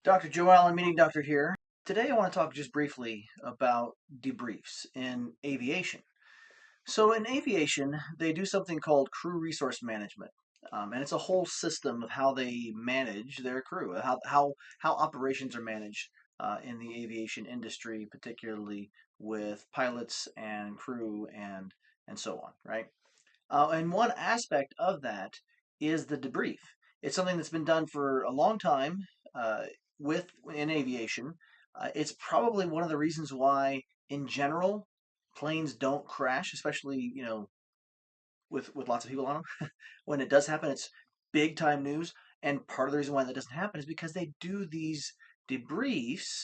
Dr. Joe Allen, meeting doctor here. Today I want to talk just briefly about debriefs in aviation. So in aviation, they do something called crew resource management. And it's a whole system of how they manage their crew, how operations are managed in the aviation industry, particularly with pilots and crew and so on, right? And one aspect of that is the debrief. It's something that's been done for a long time uh, with in aviation. It's probably one of the reasons why, in general, planes don't crash, especially with lots of people on them. When it does happen, it's big time news. And part of the reason why that doesn't happen is because they do these debriefs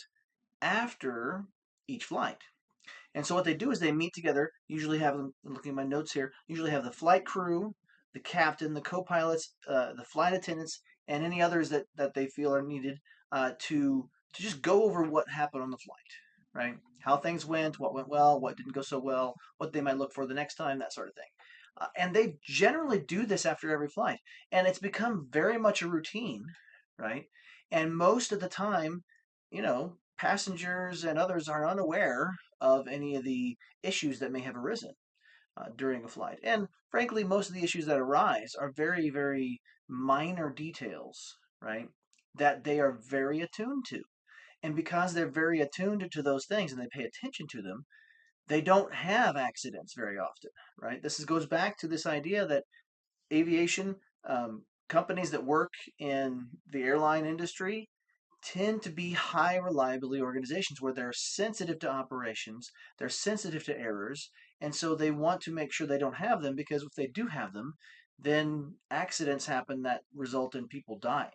after each flight. And so what they do is they meet together, usually have them, I'm looking at my notes here, usually have the flight crew, the captain, the co-pilots, the flight attendants, and any others that they feel are needed to just go over what happened on the flight, right? How things went, what went well, what didn't go so well, what they might look for the next time, that sort of thing. And they generally do this after every flight. And it's become very much a routine, right? And most of the time, passengers and others are unaware of any of the issues that may have arisen during a flight. And frankly, most of the issues that arise are very, very minor details, right? That they are very attuned to. And because they're very attuned to those things and they pay attention to them, they don't have accidents very often, right? Goes back to this idea that aviation companies that work in the airline industry tend to be high reliability organizations where they're sensitive to operations, they're sensitive to errors, and so they want to make sure they don't have them because if they do have them, then accidents happen that result in people dying,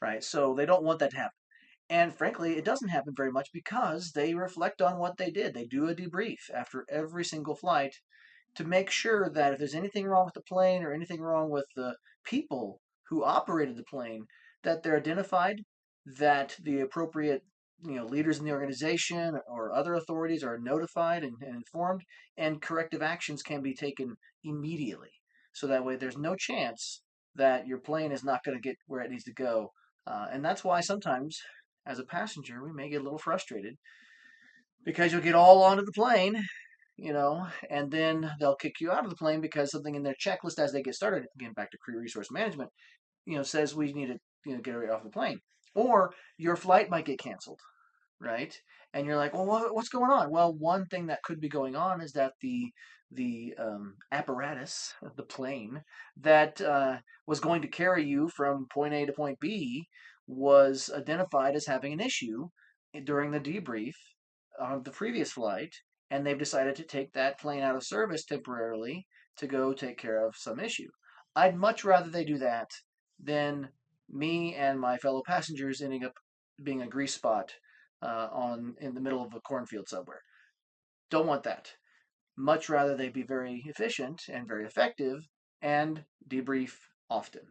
right? So they don't want that to happen. And frankly, it doesn't happen very much because they reflect on what they did. They do a debrief after every single flight to make sure that if there's anything wrong with the plane or anything wrong with the people who operated the plane, that they're identified, that the appropriate leaders in the organization or other authorities are notified and informed, and corrective actions can be taken immediately. So that way, there's no chance that your plane is not going to get where it needs to go. And that's why sometimes, as a passenger, we may get a little frustrated because you'll get all onto the plane and then they'll kick you out of the plane because something in their checklist as they get started, again, back to crew resource management, says we need to, get right off the plane. Or your flight might get canceled, right? And you're like, well, what's going on? Well, one thing that could be going on is that the apparatus, the plane that was going to carry you from point A to point B was identified as having an issue during the debrief of the previous flight, and they've decided to take that plane out of service temporarily to go take care of some issue. I'd much rather they do that than me and my fellow passengers ending up being a grease spot on in the middle of a cornfield somewhere. Don't want that. Much rather they be very efficient and very effective and debrief often.